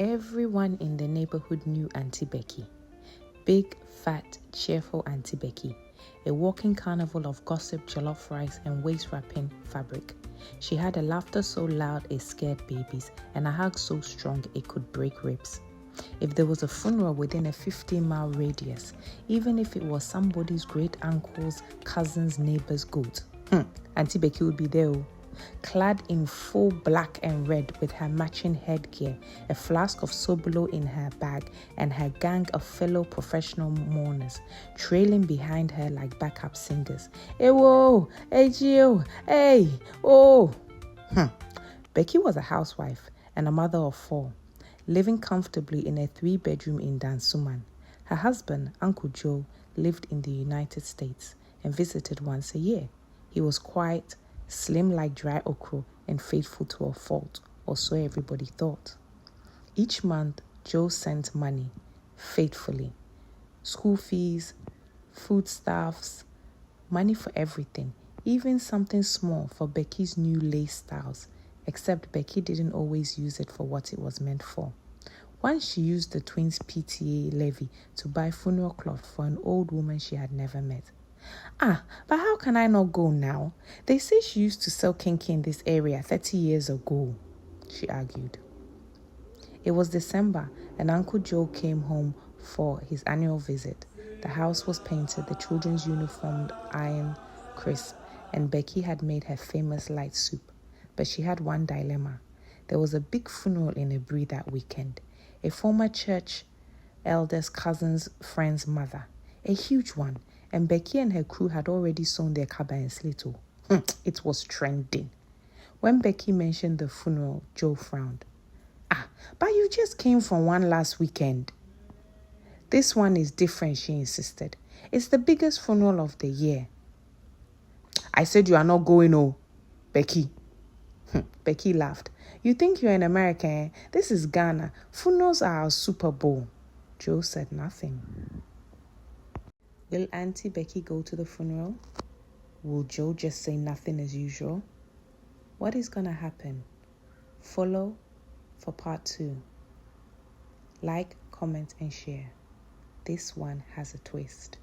Everyone in the neighborhood knew Auntie Becky. Big, fat, cheerful Auntie Becky. A walking carnival of gossip, jollof rice, and waist-wrapping fabric. She had a laughter so loud it scared babies, and a hug so strong it could break ribs. If there was a funeral within a 50-mile radius, even if it was somebody's great-uncle's cousin's neighbor's goat, Auntie Becky would be there. Clad in full black and red with her matching headgear, a flask of Sobolo in her bag, and her gang of fellow professional mourners trailing behind her like backup singers. Hey, whoa, hey, Gio, hey, oh. Becky was a housewife and a mother of 4, living comfortably in a 3-bedroom in Dansuman. Her husband, Uncle Joe, lived in the United States and visited once a year. He was quiet, slim like dry okra, and faithful to a fault, or so everybody thought. Each month, Joe sent money, faithfully. School fees, foodstuffs, money for everything, even something small for Becky's new lace styles, except Becky didn't always use it for what it was meant for. Once she used the twins' PTA levy to buy funeral cloth for an old woman she had never met. But how can I not go now? They say she used to sell kinky in this area 30 years ago, she argued. It was December and Uncle Joe came home for his annual visit. The house was painted, the children's uniformed iron crisp, and Becky had made her famous light soup. But she had one dilemma. There was a big funeral in Abri that weekend. A former church elder's cousin's friend's mother. A huge one. And Becky and her crew had already sewn their kaba and slito. It was trending. When Becky mentioned the funeral, Joe frowned. But you just came from one last weekend. This one is different, she insisted. It's the biggest funeral of the year. I said you are not going, Becky. Becky laughed. You think you're in America, eh? This is Ghana. Funerals are our Super Bowl. Joe said nothing. Will Auntie Becky go to the funeral? Will Joe just say nothing as usual? What is going to happen? Follow for part 2. Like, comment, and share. This one has a twist.